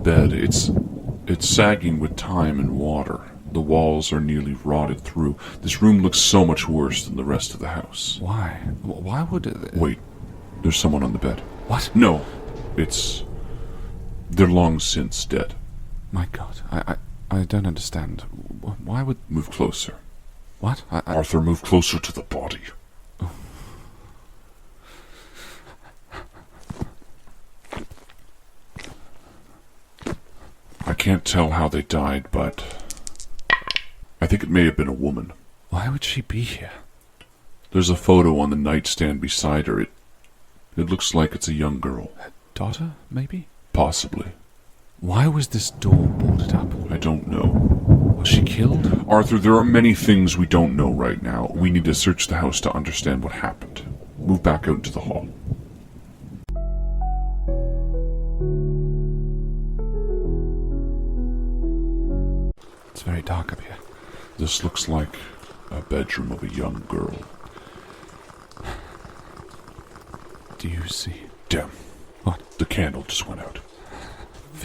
bed. It's sagging with time and water. The walls are nearly rotted through. This room looks so much worse than the rest of the house. Why? Why would it... Wait, there's someone on the bed. What? No, they're long since dead. My God, I don't understand. Why would... Move closer. What? Arthur, move closer to the body. Oh. I can't tell how they died, but I think it may have been a woman. Why would she be here? There's a photo on the nightstand beside her. It looks like it's a young girl. Her daughter, maybe? Possibly. Why was this door boarded up? I don't know. Was she killed? Arthur, there are many things we don't know right now. We need to search the house to understand what happened. Move back out into the hall. It's very dark up here. This looks like a bedroom of a young girl. Do you see? Damn. What? The candle just went out.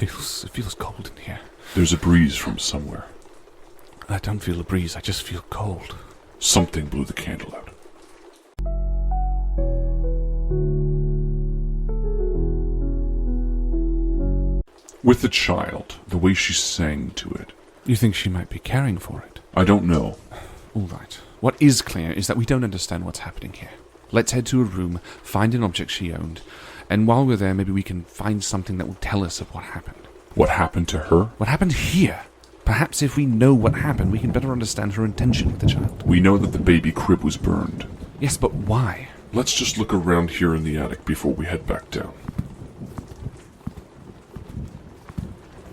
It feels cold in here. There's a breeze from somewhere. I don't feel a breeze, I just feel cold. Something blew the candle out. With the child, the way she sang to it. You think she might be caring for it? I don't know. All right. What is clear is that we don't understand what's happening here. Let's head to a room, find an object she owned, and while we're there, maybe we can find something that will tell us of what happened. What happened to her? What happened here? Perhaps if we know what happened, we can better understand her intention with the child. We know that the baby crib was burned. Yes, but why? Let's just look around here in the attic before we head back down.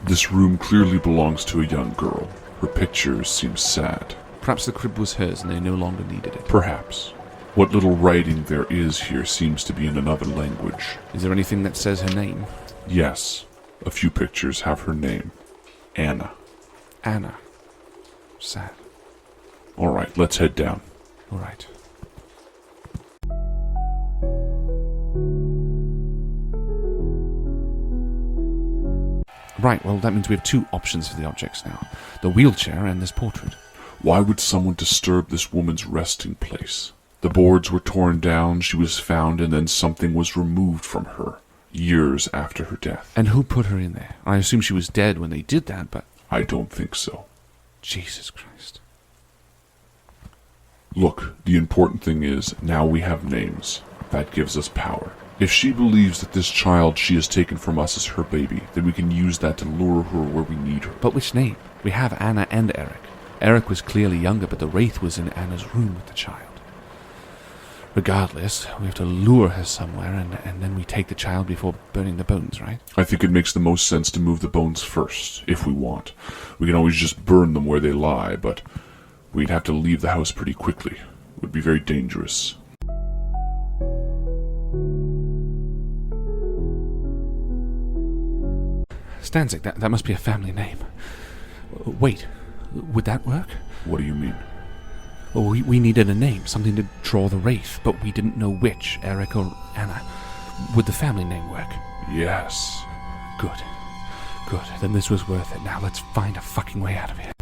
This room clearly belongs to a young girl. Her picture seems sad. Perhaps the crib was hers and they no longer needed it. Perhaps. What little writing there is here seems to be in another language. Is there anything that says her name? Yes. A few pictures have her name. Anna. Anna. Sad. All right, let's head down. All right. Right, well, that means we have two options for the objects now. The wheelchair and this portrait. Why would someone disturb this woman's resting place? The boards were torn down, she was found, and then something was removed from her, years after her death. And who put her in there? I assume she was dead when they did that, but... I don't think so. Jesus Christ. Look, the important thing is, now we have names. That gives us power. If she believes that this child she has taken from us is her baby, then we can use that to lure her where we need her. But which name? We have Anna and Eric. Eric was clearly younger, but the wraith was in Anna's room with the child. Regardless, we have to lure her somewhere, and then we take the child before burning the bones, right? I think it makes the most sense to move the bones first, if we want. We can always just burn them where they lie, but we'd have to leave the house pretty quickly. It would be very dangerous. Stanczyk, that must be a family name. Wait, would that work? What do you mean? Well, we needed a name, something to draw the wraith, but we didn't know which, Eric or Anna. Would the family name work? Yes. Good. Good. Then this was worth it. Now let's find a fucking way out of here.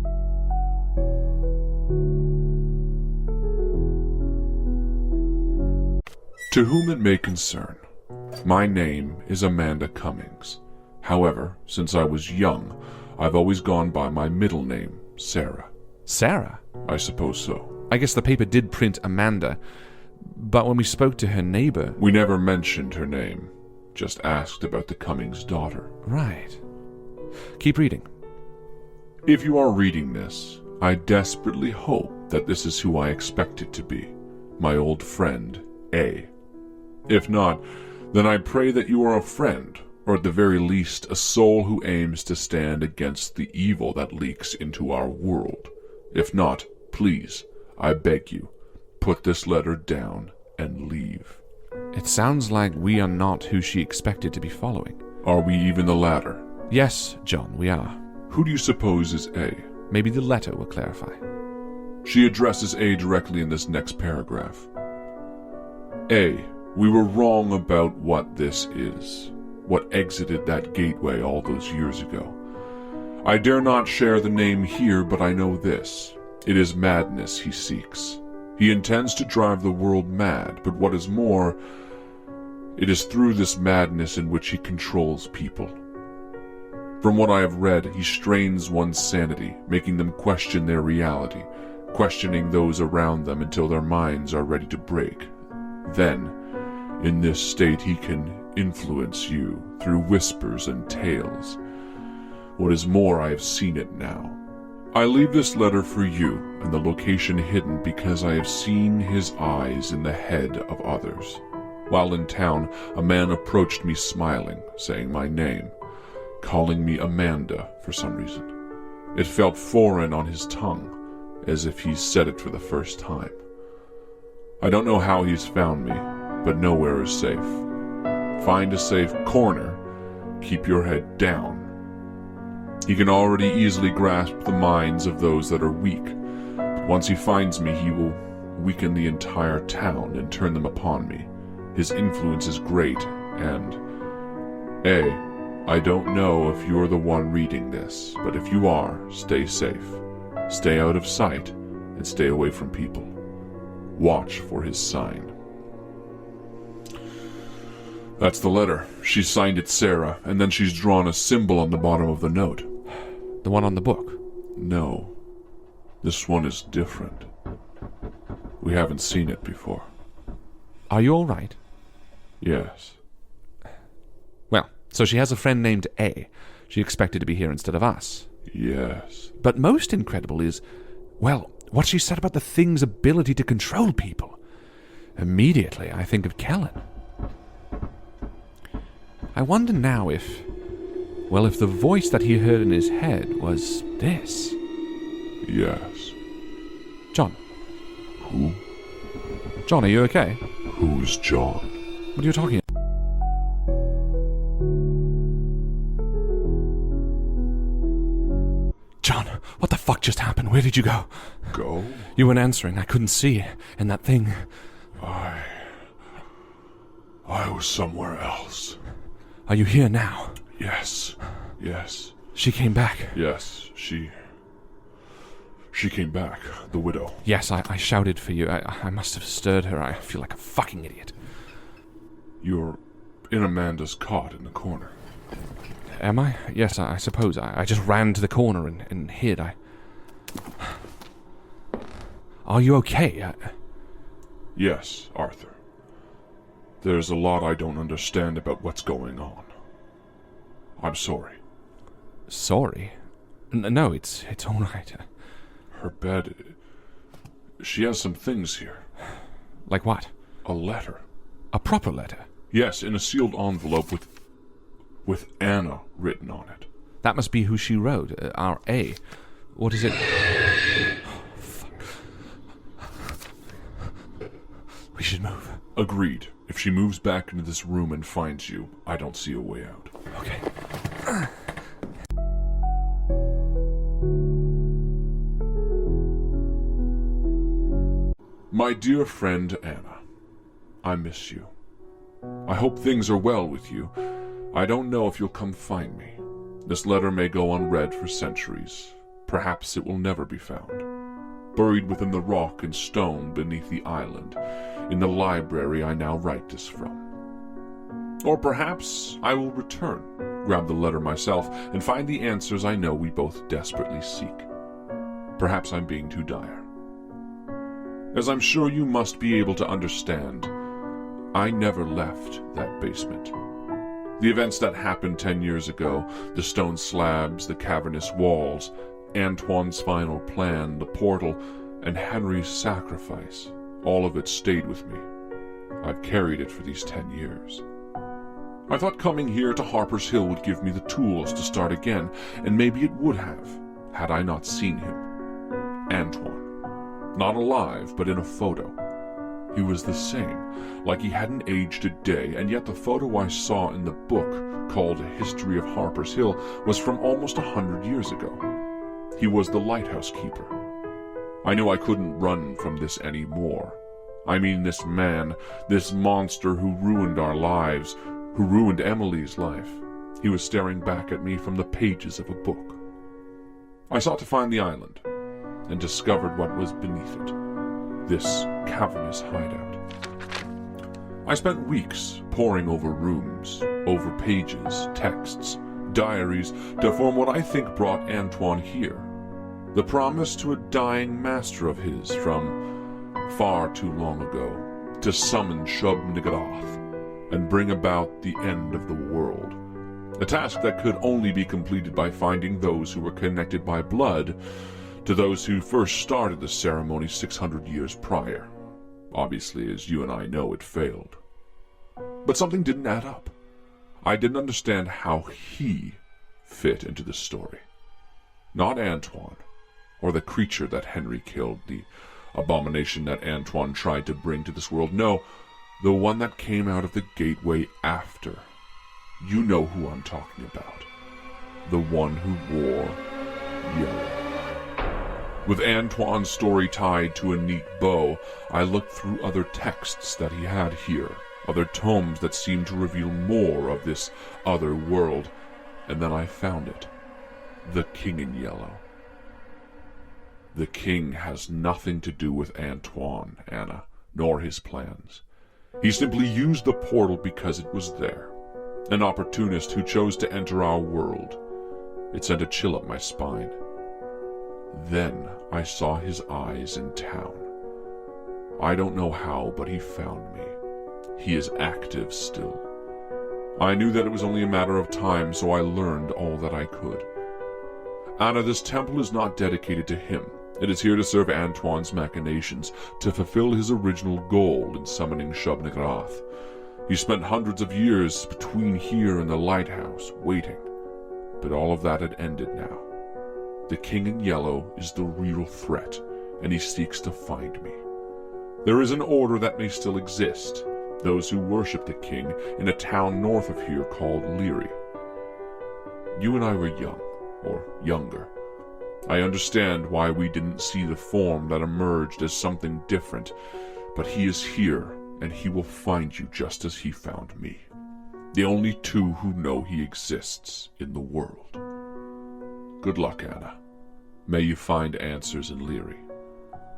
To whom it may concern, my name is Amanda Cummings. However, since I was young, I've always gone by my middle name, Sarah. Sarah? I suppose so. I guess the paper did print Amanda, but when we spoke to her neighbor... We never mentioned her name, just asked about the Cummings daughter. Right. Keep reading. If you are reading this, I desperately hope that this is who I expect it to be, my old friend, A. If not, then I pray that you are a friend, or at the very least a soul who aims to stand against the evil that leaks into our world. If not, please, I beg you, put this letter down and leave. It sounds like we are not who she expected to be following. Are we even the latter? Yes, John, we are. Who do you suppose is A? Maybe the letter will clarify. She addresses A directly in this next paragraph. A, we were wrong about what this is. what exited that gateway all those years ago. I dare not share the name here, but I know this. It is madness he seeks. He intends to drive the world mad, but what is more, it is through this madness in which he controls people. From what I have read, he strains one's sanity, making them question their reality, questioning those around them until their minds are ready to break. Then, in this state, he can influence you through whispers and tales. What is more, I have seen it now. I leave this letter for you, and the location hidden because I have seen his eyes in the head of others. While in town, a man approached me smiling, saying my name, calling me Amanda for some reason. It felt foreign on his tongue, as if he said it for the first time. I don't know how he's found me, but nowhere is safe. Find a safe corner, keep your head down. He can already easily grasp the minds of those that are weak. Once he finds me, he will weaken the entire town and turn them upon me. His influence is great, and... I don't know if you're the one reading this, but if you are, stay safe. Stay out of sight, and stay away from people. Watch for his sign. That's the letter. She signed it Sarah, and then she's drawn a symbol on the bottom of the note. The one on the book? No. This one is different. We haven't seen it before. Are you all right? Yes. Well, so she has a friend named A. She expected to be here instead of us. Yes. But most incredible is, well, what she said about the thing's ability to control people. Immediately, I think of Kellen. I wonder now if the voice that he heard in his head was this. Yes. John. Who? John, are you okay? Who's John? What are you talking about? John, what the fuck just happened? Where did you go? Go? You weren't answering. I couldn't see. And that thing... I was somewhere else. Are you here now? Yes. Yes. She came back. Yes, she came back, the widow. Yes, I shouted for you. I must have stirred her. I feel like a fucking idiot. You're in Amanda's cot in the corner. Am I? Yes, I suppose. I just ran to the corner and hid. Are you okay? Yes, Arthur. There's a lot I don't understand about what's going on. I'm sorry. Sorry? No, it's all right. Her bed... She has some things here. Like what? A letter. A proper letter? Yes, in a sealed envelope with Anna written on it. That must be who she wrote, our A. What is it? Fuck. We should move. Agreed. If she moves back into this room and finds you, I don't see a way out. Okay. My dear friend Anna, I miss you. I hope things are well with you. I don't know if you'll come find me. This letter may go unread for centuries. Perhaps it will never be found. Buried within the rock and stone beneath the island, in the library I now write this from. Or perhaps I will return, grab the letter myself, and find the answers I know we both desperately seek. Perhaps I'm being too dire. As I'm sure you must be able to understand, I never left that basement. The events that happened 10 years ago, the stone slabs, the cavernous walls, Antoine's final plan, the portal, and Henry's sacrifice, all of it stayed with me. I've carried it for these 10 years. I thought coming here to Harper's Hill would give me the tools to start again, and maybe it would have, had I not seen him. Antoine. Not alive, but in a photo. He was the same, like he hadn't aged a day, and yet the photo I saw in the book, called A History of Harper's Hill, was from almost 100 years ago. He was the lighthouse keeper. I knew I couldn't run from this anymore. I mean, this man, this monster who ruined our lives, who ruined Emily's life. He was staring back at me from the pages of a book. I sought to find the island, and discovered what was beneath it, this cavernous hideout. I spent weeks poring over rooms, over pages, texts, diaries, to form what I think brought Antoine here. The promise to a dying master of his from far too long ago, to summon Shub-Niggurath and bring about the end of the world. A task that could only be completed by finding those who were connected by blood to those who first started the ceremony 600 years prior. Obviously, as you and I know, it failed. But something didn't add up. I didn't understand how he fit into the story. Not Antoine, or the creature that Henry killed, the abomination that Antoine tried to bring to this world. No, the one that came out of the gateway after. You know who I'm talking about. The one who wore yellow. With Antoine's story tied to a neat bow, I looked through other texts that he had here, other tomes that seemed to reveal more of this other world, and then I found it. The King in Yellow. The King has nothing to do with Antoine, Anna, nor his plans. He simply used the portal because it was there. An opportunist who chose to enter our world. It sent a chill up my spine. Then I saw his eyes in town. I don't know how, but he found me. He is active still. I knew that it was only a matter of time, so I learned all that I could. Anna, this temple is not dedicated to him. It is here to serve Antoine's machinations, to fulfill his original goal in summoning Shub-Niggurath. He spent hundreds of years between here and the lighthouse, waiting. But all of that had ended now. The King in Yellow is the real threat, and he seeks to find me. There is an order that may still exist, those who worship the King in a town north of here called Leary. You and I were young, or younger. I understand why we didn't see the form that emerged as something different, but he is here, and he will find you just as he found me. The only two who know he exists in the world. Good luck, Anna. May you find answers in Leary.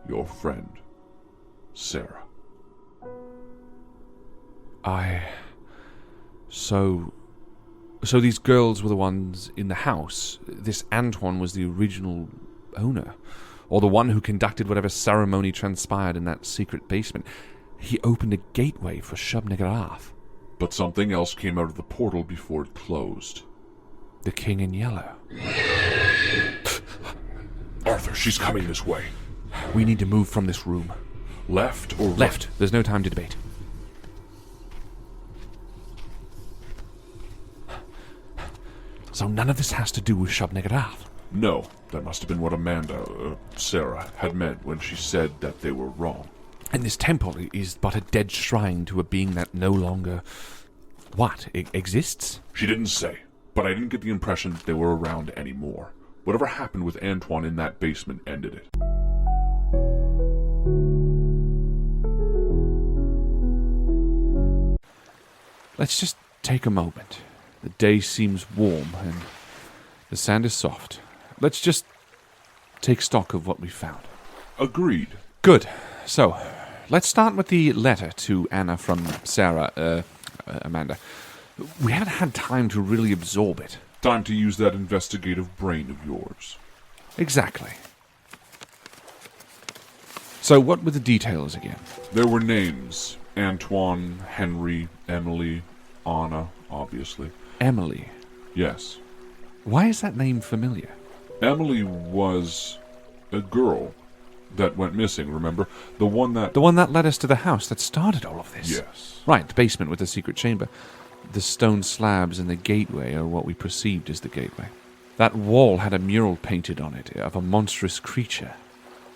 Your friend, Sarah. So these girls were the ones in the house. This Antoine was the original owner, or the one who conducted whatever ceremony transpired in that secret basement. He opened a gateway for Shub-Niggurath. But something else came out of the portal before it closed. The King in Yellow. Arthur, she's coming this way. We need to move from this room. Left or right? Left. There's no time to debate. So none of this has to do with Shub-Niggurath. No, that must have been what Sarah, had meant when she said that they were wrong. And this temple is but a dead shrine to a being that no longer... What? Exists? She didn't say, but I didn't get the impression that they were around anymore. Whatever happened with Antoine in that basement ended it. Let's just take a moment. The day seems warm and the sand is soft. Let's just take stock of what we found. Agreed. Good. So, let's start with the letter to Anna from Sarah, Amanda. We haven't had time to really absorb it. Time to use that investigative brain of yours. Exactly. So what were the details again? There were names. Antoine, Henry, Emily, Anna, obviously. Emily? Yes. Why is that name familiar? Emily was a girl that went missing, remember? The one that led us to the house that started all of this. Yes. Right, the basement with the secret chamber. The stone slabs and the gateway are what we perceived as the gateway. That wall had a mural painted on it of a monstrous creature.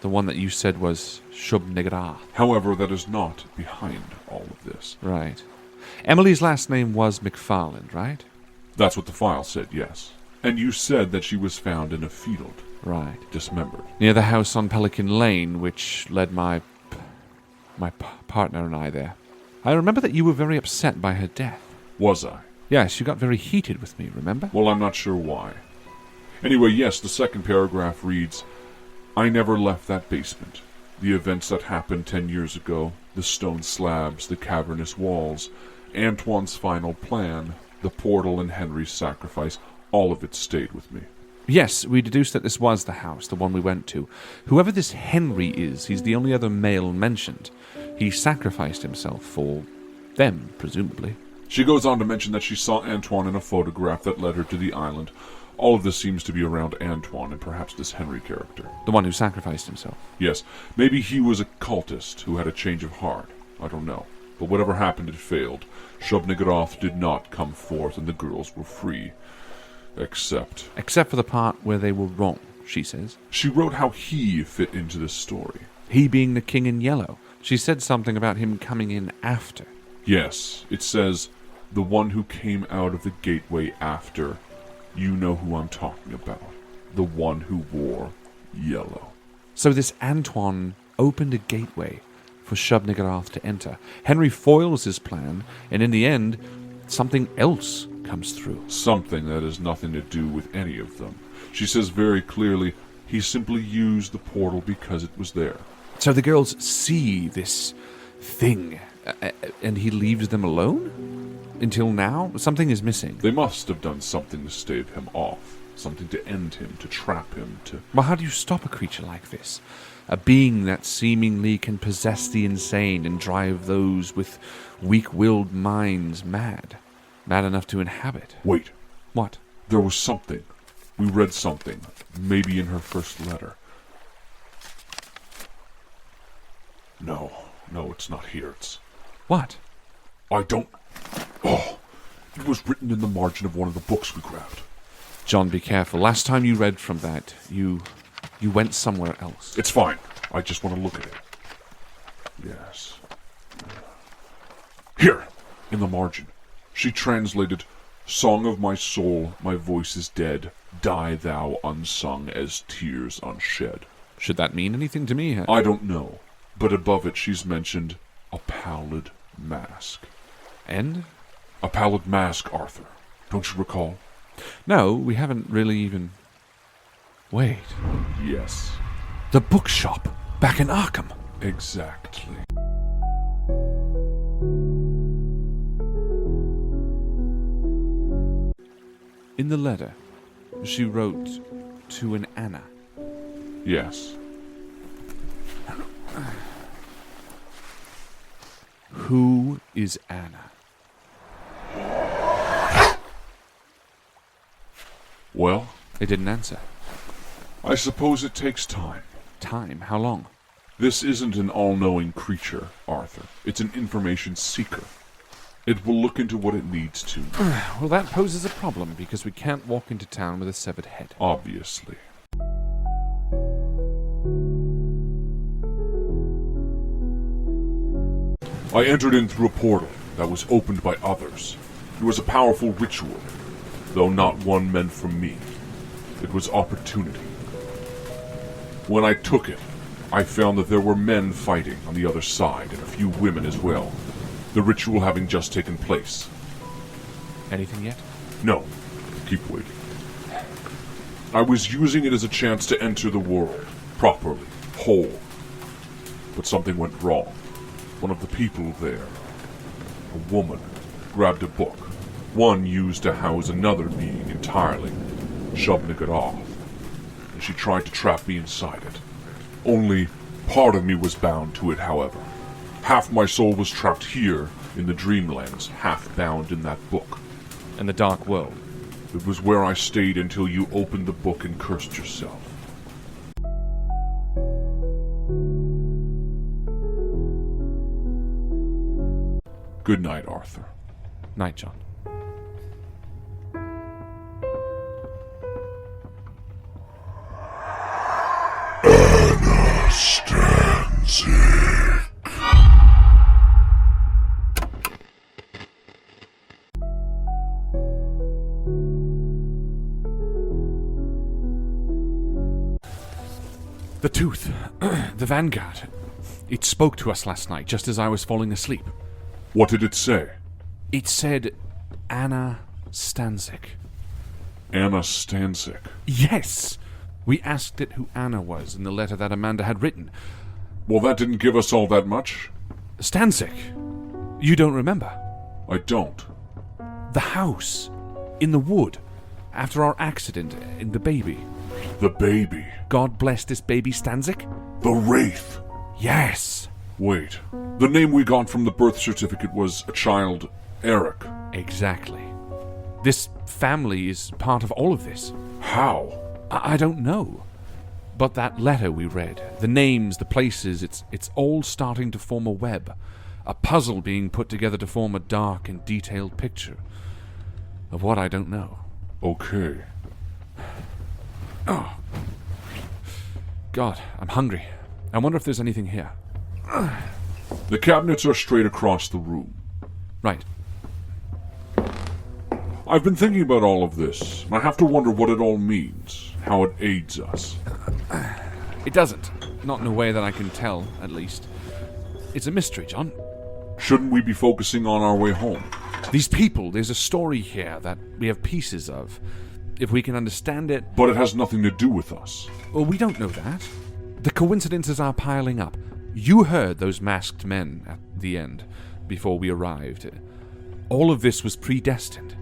The one that you said was Shub-Niggurath. However, that is not behind all of this. Right. Emily's last name was McFarland, right? That's what the file said, yes. And you said that she was found in a field. Right. Dismembered. Near the house on Pelican Lane, which led my partner and I there. I remember that you were very upset by her death. Was I? Yes, you got very heated with me, remember? Well, I'm not sure why. Anyway, yes, the second paragraph reads, I never left that basement. The events that happened 10 years ago, the stone slabs, the cavernous walls, Antoine's final plan, the portal and Henry's sacrifice, all of it stayed with me. Yes, we deduced that this was the house, the one we went to. Whoever this Henry is, he's the only other male mentioned. He sacrificed himself for them, presumably. She goes on to mention that she saw Antoine in a photograph that led her to the island. All of this seems to be around Antoine and perhaps this Henry character. The one who sacrificed himself. Yes, maybe he was a cultist who had a change of heart. I don't know. But whatever happened, it failed. Shub-Niggurath did not come forth and the girls were free. Except for the part where they were wrong, she says. She wrote how he fit into this story. He being the king in yellow. She said something about him coming in after. Yes, it says, the one who came out of the gateway after. You know who I'm talking about. The one who wore yellow. So this Antoine opened a gateway for Shub-Niggurath to enter. Henry foils his plan, and in the end, something else comes through. Something that has nothing to do with any of them. She says very clearly, he simply used the portal because it was there. So the girls see this thing, and he leaves them alone? Until now? Something is missing. They must have done something to stave him off. Something to end him, to trap him, to... Well, how do you stop a creature like this? A being that seemingly can possess the insane and drive those with weak-willed minds mad. Mad enough to inhabit. Wait. What? There was something. We read something. Maybe in her first letter. No, it's not here. It's... What? I don't... Oh, it was written in the margin of one of the books we grabbed. John, be careful. Last time you read from that, you went somewhere else. It's fine. I just want to look at it. Yes. Here, in the margin. She translated, Song of my soul, my voice is dead. Die thou unsung as tears unshed. Should that mean anything to me? I don't know. But above it she's mentioned a pallid mask. And? A pallid mask, Arthur. Don't you recall? No, we haven't really even... Wait. Yes. The bookshop back in Arkham. Exactly. In the letter, she wrote to an Anna. Yes. Who is Anna? Well? They didn't answer. I suppose it takes time. Time? How long? This isn't an all-knowing creature, Arthur. It's an information seeker. It will look into what it needs to. Well, that poses a problem, because we can't walk into town with a severed head. Obviously. I entered in through a portal that was opened by others. It was a powerful ritual, though not one meant for me. It was opportunity. When I took it, I found that there were men fighting on the other side, and a few women as well. The ritual having just taken place. Anything yet? No. Keep waiting. I was using it as a chance to enter the world, properly, whole. But something went wrong. One of the people there, a woman, grabbed a book. One used to house another being entirely, Shub-Niggurath. And she tried to trap me inside it. Only part of me was bound to it, however. Half my soul was trapped here, in the Dreamlands, half bound in that book. And the Dark World. It was where I stayed until you opened the book and cursed yourself. Good night, Arthur. Night, John. Anna Stanczyk. The tooth. The Vanguard. It spoke to us last night, just as I was falling asleep. What did it say? It said, Anna Stanczyk. Anna Stanczyk. Yes! We asked it who Anna was in the letter that Amanda had written. Well, that didn't give us all that much. Stanczyk? You don't remember? I don't. The house. In the wood. After our accident in the baby. The baby. God bless this baby Stanczyk? The Wraith. Yes! Wait. The name we got from the birth certificate was a child, Eric. Exactly. This family is part of all of this. How? I don't know. But that letter we read, the names, the places, it's all starting to form a web. A puzzle being put together to form a dark and detailed picture of what I don't know. Okay. Oh. God, I'm hungry. I wonder if there's anything here. The cabinets are straight across the room. Right. I've been thinking about all of this. I have to wonder what it all means, how it aids us. It doesn't. Not in a way that I can tell, at least. It's a mystery, John. Shouldn't we be focusing on our way home? These people, there's a story here that we have pieces of. If we can understand it... But it has nothing to do with us. Well, we don't know that. The coincidences are piling up. You heard those masked men at the end, before we arrived. All of this was predestined.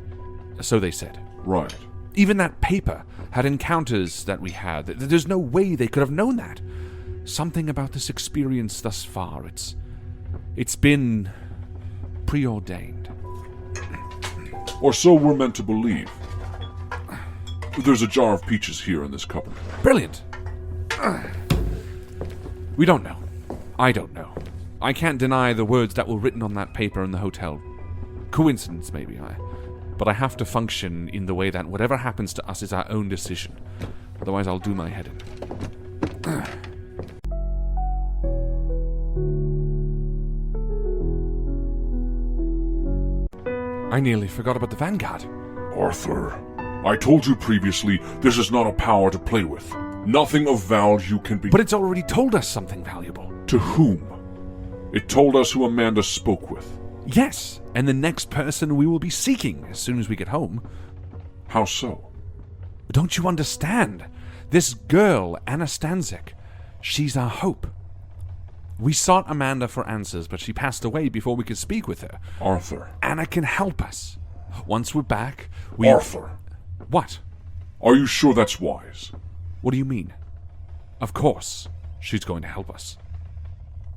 So they said. Right. Even that paper had encounters that we had. There's no way they could have known that. Something about this experience thus far, it's been preordained. Or so we're meant to believe. There's a jar of peaches here in this cupboard. Brilliant. We don't know. I don't know. I can't deny the words that were written on that paper in the hotel. Coincidence, maybe. But I have to function in the way that whatever happens to us is our own decision. Otherwise, I'll do my head in. I nearly forgot about the Vanguard. Arthur, I told you previously, this is not a power to play with. Nothing of value can be... But it's already told us something valuable. To whom? It told us who Amanda spoke with. Yes, and the next person we will be seeking as soon as we get home. How so? Don't you understand? This girl, Anna Stanczyk, she's our hope. We sought Amanda for answers, but she passed away before we could speak with her. Arthur. Anna can help us. Once we're back, Arthur. What? Are you sure that's wise? What do you mean? Of course, she's going to help us.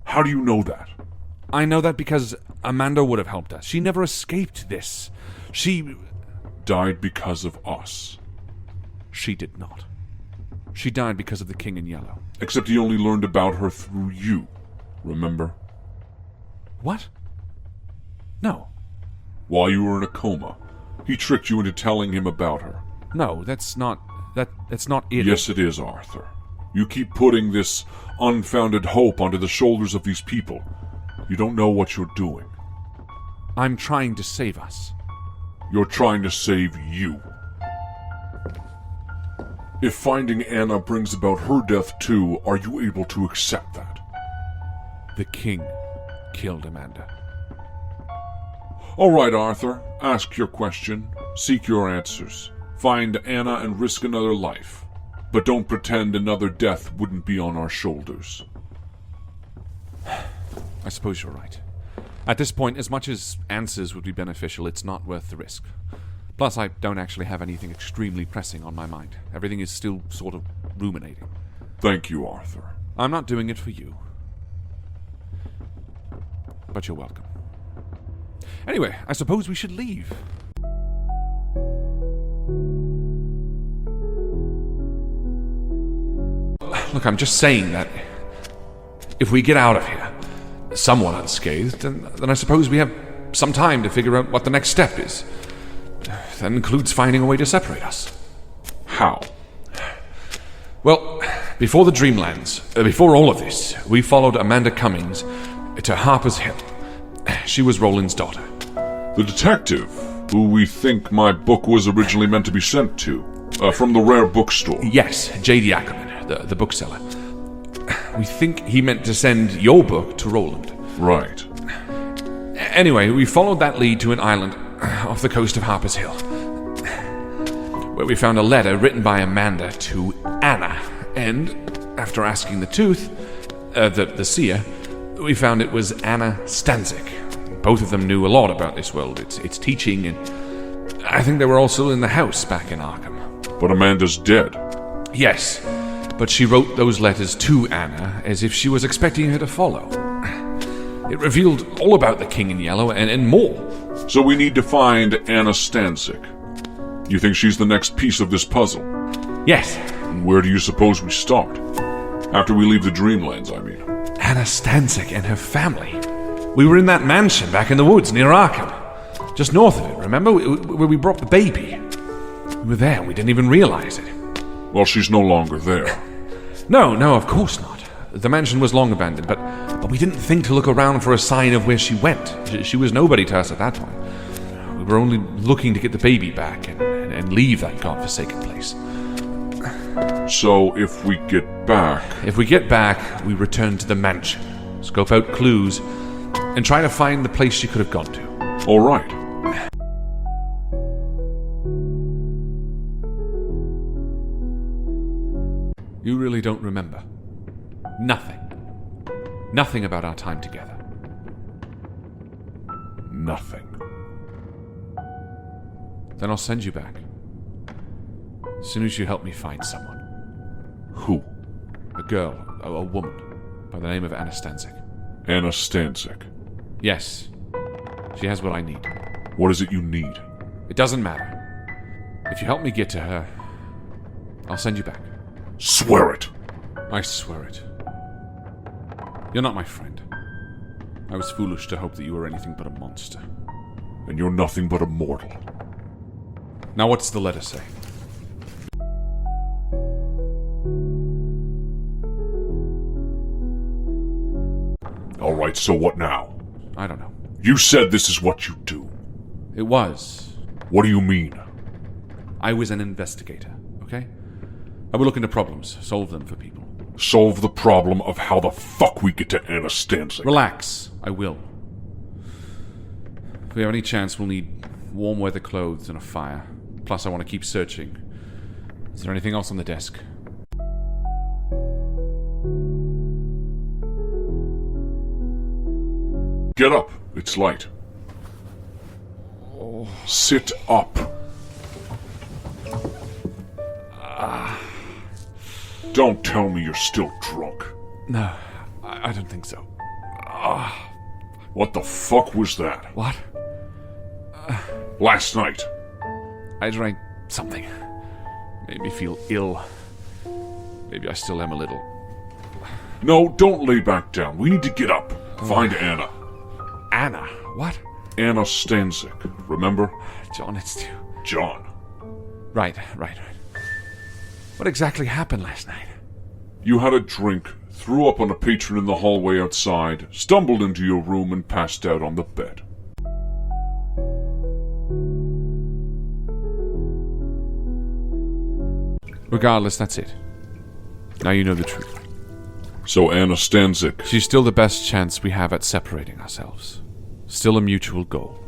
How do you know that? I know that because Amanda would have helped us. She never escaped this. She... Died because of us. She did not. She died because of the King in Yellow. Except he only learned about her through you. Remember? What? No. While you were in a coma, he tricked you into telling him about her. No, that's not it. Yes, it is, Arthur. You keep putting this unfounded hope onto the shoulders of these people. You don't know what you're doing. I'm trying to save us. You're trying to save you. If finding Anna brings about her death too, are you able to accept that? The King killed Amanda. All right, Arthur. Ask your question. Seek your answers. Find Anna and risk another life. But don't pretend another death wouldn't be on our shoulders. I suppose you're right. At this point, as much as answers would be beneficial, it's not worth the risk. Plus, I don't actually have anything extremely pressing on my mind. Everything is still sort of ruminating. Thank you, Arthur. I'm not doing it for you. But you're welcome. Anyway, I suppose we should leave. Look, I'm just saying that if we get out of here somewhat unscathed, then I suppose we have some time to figure out what the next step is. That includes finding a way to separate us. How? Well, before the Dreamlands, before all of this, we followed Amanda Cummings to Harper's Hill. She was Roland's daughter. The detective, who we think my book was originally meant to be sent to, from the rare bookstore. Yes, J.D. Ackerman, the bookseller. We think he meant to send your book to Roland. Right. Anyway, we followed that lead to an island off the coast of Harper's Hill, where we found a letter written by Amanda to Anna, and after asking the tooth, the seer, we found it was Anna Stanczyk. Both of them knew a lot about this world, its teaching, and I think they were also in the house back in Arkham. But Amanda's dead. Yes, but she wrote those letters to Anna as if she was expecting her to follow. It revealed all about the King in Yellow and more. So we need to find Anna Stanczyk. You think she's the next piece of this puzzle? Yes. And where do you suppose we start? After we leave the Dreamlands, I mean. Anna Stanczyk and her family. We were in that mansion back in the woods near Arkham. Just north of it, remember? Where we brought the baby. We were there, we didn't even realize it. Well, she's no longer there. No, of course not. The mansion was long abandoned, but we didn't think to look around for a sign of where she went. She was nobody to us at that point. We were only looking to get the baby back and leave that godforsaken place. So if we get back... If we get back, we return to the mansion, scope out clues, and try to find the place she could have gone to. All right. You really don't remember? Nothing. Nothing about our time together. Nothing. Then I'll send you back. As soon as you help me find someone. Who? A girl, a woman, by the name of Anna Stanczyk. Anna Stanczyk. Yes. She has what I need. What is it you need? It doesn't matter. If you help me get to her, I'll send you back. Swear it. I swear it. You're not my friend. I was foolish to hope that you were anything but a monster. And you're nothing but a mortal. Now what's the letter say? All right, so what now? I don't know. You said this is what you do. It was. What do you mean? I was an investigator, okay? I would look into problems, solve them for people. Solve the problem of how the fuck we get to Anna Stanczyk. Relax. I will. If we have any chance, we'll need warm weather clothes and a fire. Plus, I want to keep searching. Is there anything else on the desk? Get up. It's light. Sit up. Don't tell me you're still drunk. No, I don't think so. What the fuck was that? What? Last night. I drank something. Made me feel ill. Maybe I still am a little. No, don't lay back down. We need to get up. Find Anna. Anna? What? Anna Stanczyk. Remember? John, it's too... John. Right. What exactly happened last night? You had a drink, threw up on a patron in the hallway outside, stumbled into your room and passed out on the bed. Regardless, that's it. Now you know the truth. So Anna Stanczyk. She's still the best chance we have at separating ourselves. Still a mutual goal.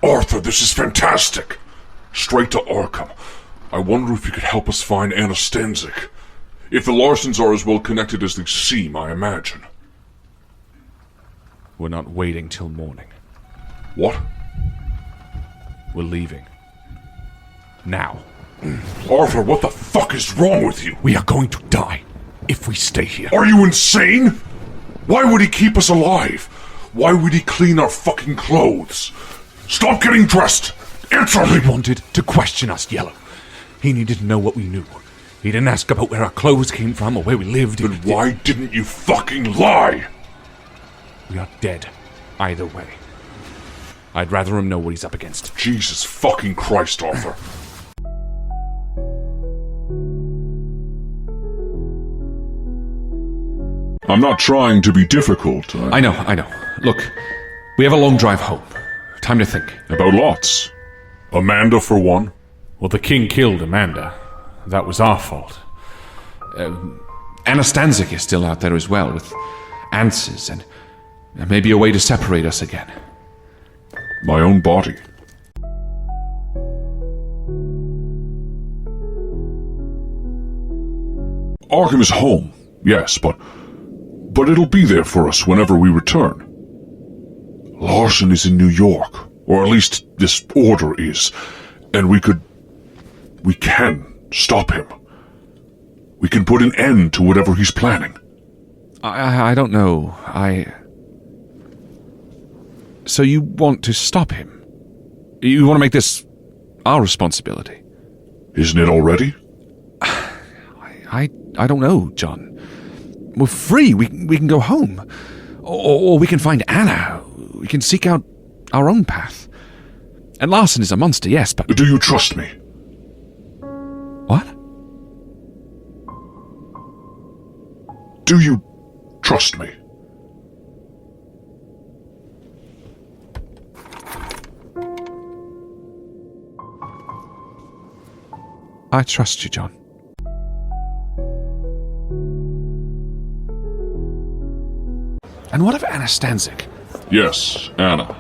Arthur, this is fantastic! Straight to Arkham. I wonder if you could help us find Anna Stanczyk. If the Larsons are as well connected as they seem, I imagine. We're not waiting till morning. What? We're leaving. Now. Arthur, what the fuck is wrong with you? We are going to die if we stay here. Are you insane? Why would he keep us alive? Why would he clean our fucking clothes? Stop getting dressed! Answer me! He wanted to question us, Yellow. He needed to know what we knew. He didn't ask about where our clothes came from or where we lived. Then why didn't you fucking lie? We are dead. Either way. I'd rather him know what he's up against. Jesus fucking Christ, Arthur. I'm not trying to be difficult. I know. Look, we have a long drive home. Time to think. About lots. Amanda, for one. Well, the king killed Amanda. That was our fault. Anna Stanczyk is still out there as well, with answers and maybe a way to separate us again. My own body. Arkham is home, yes, but it'll be there for us whenever we return. Larson is in New York, or at least this order is, and we can stop him. We can put an end to whatever he's planning. I don't know. So you want to stop him? You want to make this our responsibility? Isn't it already? I don't know, John. We're free. We can go home. Or we can find Anna. We can seek out our own path. And Larson is a monster, yes, but... Do you trust me? What? Do you trust me? I trust you, John. And what of Anna Stanczyk? Yes, Anna.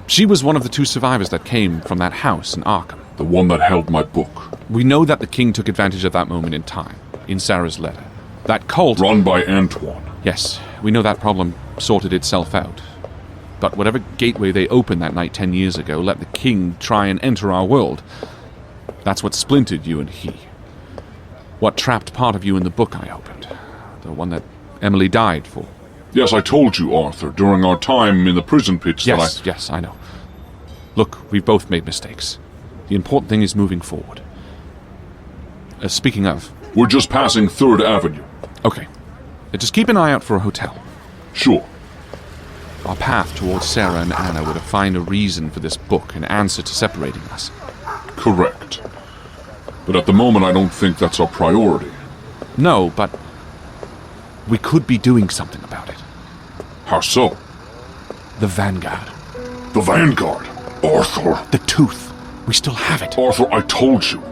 She was one of the 2 survivors that came from that house in Arkham. The one that held my book. We know that the king took advantage of that moment in time, in Sarah's letter. That cult... Run by Antoine. Yes, we know that problem sorted itself out. But whatever gateway they opened that night 10 years ago let the king try and enter our world. That's what splintered you and he. What trapped part of you in the book I opened. The one that Emily died for. Yes, I told you, Arthur, during our time in the prison pits Yes, I know. Look, we've both made mistakes. The important thing is moving forward. Speaking of... We're just passing 3rd Avenue. Okay. Just keep an eye out for a hotel. Sure. Our path towards Sarah and Anna were to find a reason for this book, an answer to separating us. Correct. But at the moment, I don't think that's our priority. No, but... we could be doing something about it. How so? The Vanguard. The Vanguard? Arthur! The Tooth. We still have it. Arthur, I told you.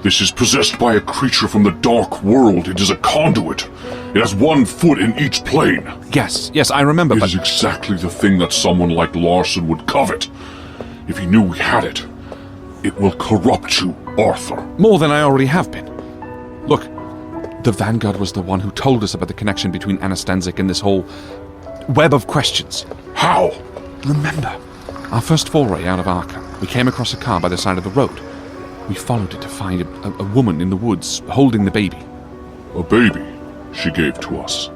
This is possessed by a creature from the dark world. It is a conduit. It has 1 foot in each plane. Yes, I remember, It is exactly the thing that someone like Larson would covet. If he knew we had it, it will corrupt you, Arthur. More than I already have been. Look, the Vanguard was the one who told us about the connection between Anna Stanczyk and this whole web of questions. How? Remember, our first foray out of Arkham, we came across a car by the side of the road. We followed it to find a woman in the woods holding the baby. A baby she gave to us.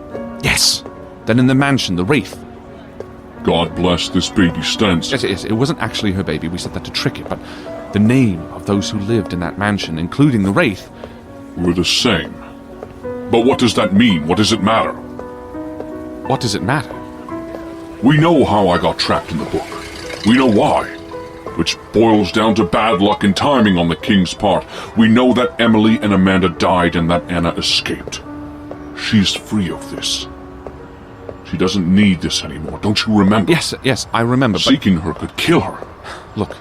Yes. Then in the mansion, the Wraith. God bless this baby Stanczyk. Yes, it wasn't actually her baby. We said that to trick it, but the name of those who lived in that mansion, including the Wraith... We're the same. But what does that mean? What does it matter? What does it matter? We know how I got trapped in the book. We know why. Which boils down to bad luck and timing on the king's part. We know that Emily and Amanda died and that Anna escaped. She's free of this. She doesn't need this anymore, don't you remember? Yes, I remember, Seeking her could kill her. Look,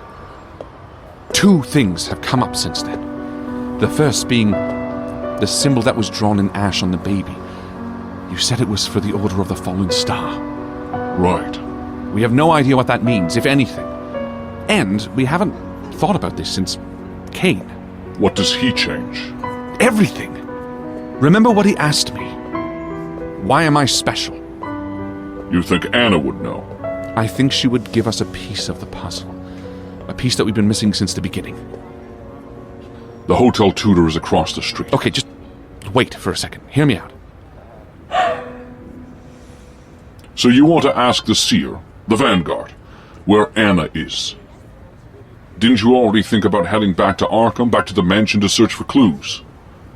2 things have come up since then. The first being the symbol that was drawn in ash on the baby. You said it was for the Order of the Fallen Star. Right. We have no idea what that means, if anything. And we haven't thought about this since Cain. What does he change? Everything. Remember what he asked me. Why am I special? You think Anna would know? I think she would give us a piece of the puzzle. A piece that we've been missing since the beginning. The Hotel Tudor is across the street. Okay, just wait for a second. Hear me out. So you want to ask the Seer, the Vanguard, where Anna is. Didn't you already think about heading back to Arkham, back to the mansion to search for clues?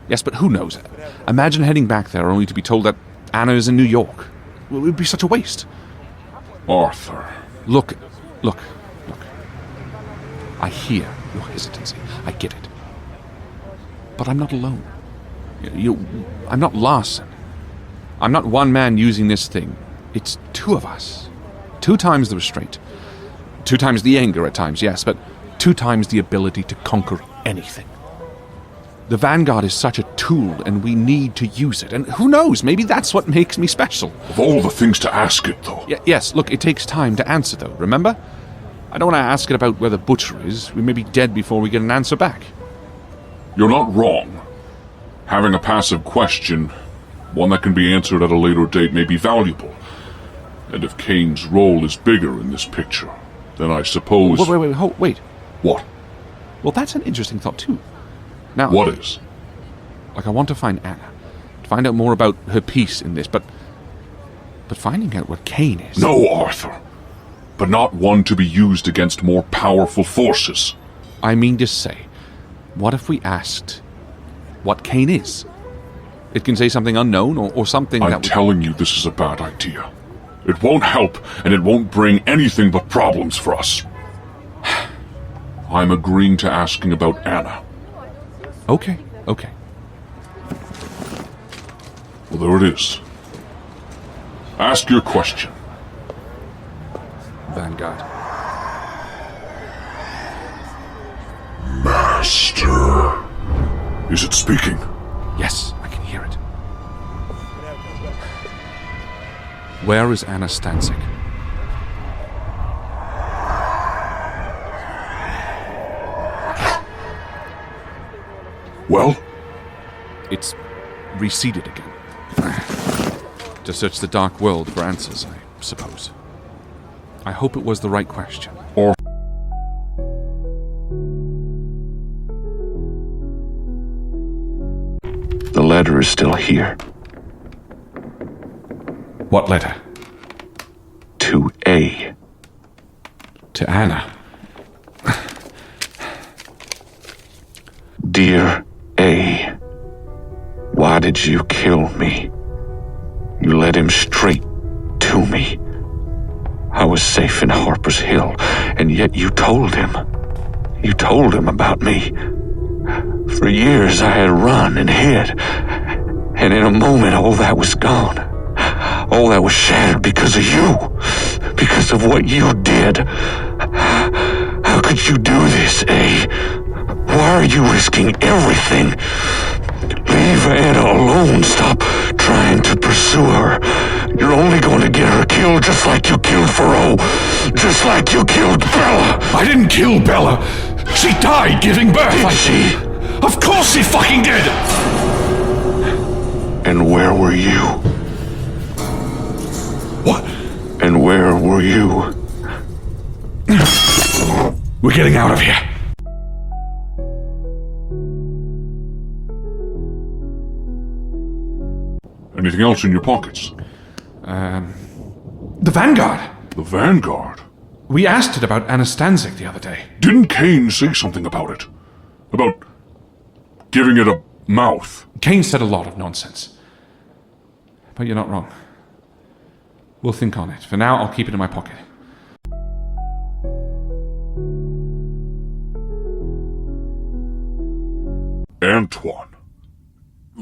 Yes, but who knows? Imagine heading back there only to be told that Anna is in New York. It would be such a waste. Arthur. Look. I hear your hesitancy. I get it. But I'm not alone. I'm not Larson. I'm not one man using this thing. It's 2 of us. 2 times the restraint. 2 times the anger at times, yes, but 2 times the ability to conquer anything. The Vanguard is such a tool, and we need to use it. And who knows, maybe that's what makes me special. Of all the things to ask it, though. Yes, look, it takes time to answer, though, remember? I don't want to ask it about where the butcher is. We may be dead before we get an answer back. You're not wrong. Having a passive question, one that can be answered at a later date, may be valuable. And if Kane's role is bigger in this picture, then I suppose... Wait. What? Well, that's an interesting thought, too. Now, what is? Like, I want to find Anna. To find out more about her piece in this, but finding out what Kane is... No, Arthur. But not one to be used against more powerful forces. I mean to say, what if we asked what Kane is? It can say something unknown, or something I'm telling you this is a bad idea. It won't help, and it won't bring anything but problems for us. I'm agreeing to asking about Anna. Okay. Well, there it is. Ask your question. Vanguard. Master. Is it speaking? Yes, I can hear it. Where is Anna Stanczyk? Well? It's reseeded again. To search the dark world for answers, I suppose. I hope it was the right question. Or... The letter is still here. What letter? To A. To Anna. Dear A, why did you kill me? You led him straight to me. I was safe in Harper's Hill, and yet you told him. You told him about me. For years I had run and hid, and in a moment all that was gone. All that was shattered because of you, because of what you did. How could you do this, A? Why are you risking everything? Leave Anna alone. Stop trying to pursue her. You're only going to get her killed just like you killed Thoreau. Just like you killed Bella. I didn't kill Bella. She died giving birth. Did she? Of course she fucking did! And where were you? What? And where were you? We're getting out of here. Anything else in your pockets? The Vanguard. The Vanguard? We asked it about Anna Stanczyk the other day. Didn't Kane say something about it? About giving it a mouth? Kane said a lot of nonsense. But you're not wrong. We'll think on it. For now, I'll keep it in my pocket. Antoine.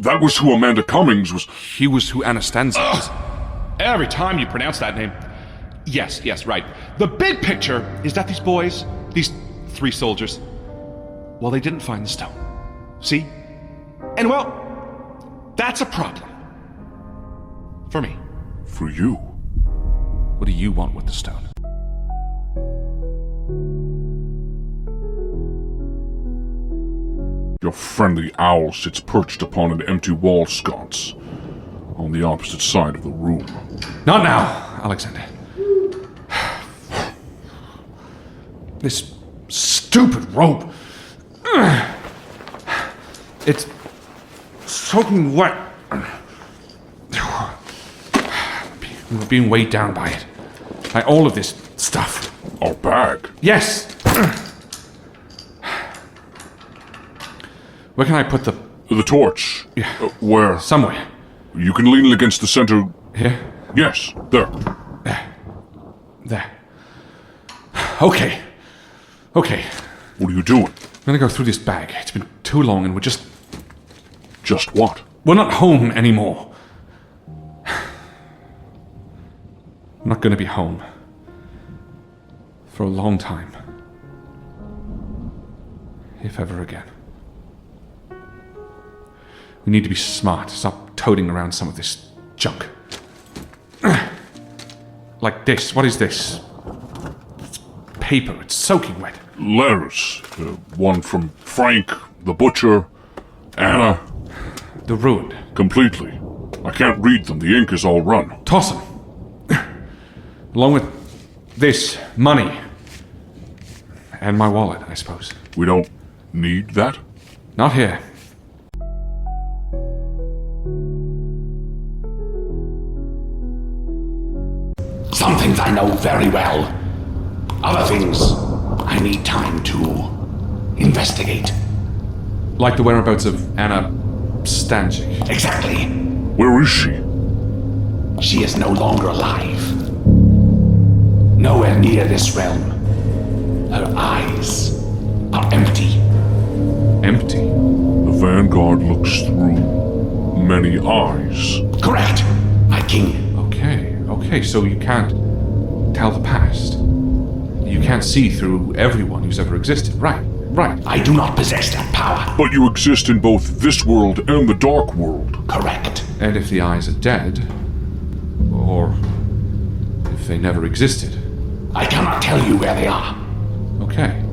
That was who Amanda Cummings was. He was who Anna Stanczyk was. Every time you pronounce that name. Yes, right. The big picture is that these boys, these 3 soldiers, well, they didn't find the stone. See? And well, that's a problem. For me. For you. What do you want with the stone? Your friendly owl sits perched upon an empty wall sconce on the opposite side of the room. Not now, Alexander. This stupid rope. It's soaking wet. We're being weighed down by it. By all of this stuff. Our bag? Yes. Where can I put the... The torch? Yeah. Where? Somewhere. You can lean it against the center. Here? Yes, there. There. Okay. What are you doing? I'm gonna go through this bag. It's been too long and we're just... Just what? We're not home anymore. I'm not gonna be home. For a long time. If ever again. We need to be smart. Stop toting around some of this junk. Like this. What is this? It's paper. It's soaking wet. Letters. One from Frank, the butcher, Anna. The ruined. Completely. I can't read them. The ink is all run. Toss them. Along with this money. And my wallet, I suppose. We don't need that? Not here. Some things I know very well. Other things I need time to investigate. Like the whereabouts of Anna Stanczyk. Exactly. Where is she? She is no longer alive. Nowhere near this realm. Her eyes are empty. Empty. The Vanguard looks through many eyes. Correct, my king. Okay, so you can't tell the past. You can't see through everyone who's ever existed. Right. I do not possess that power. But you exist in both this world and the Dark World. Correct. And if the eyes are dead, or if they never existed. I cannot tell you where they are. Okay.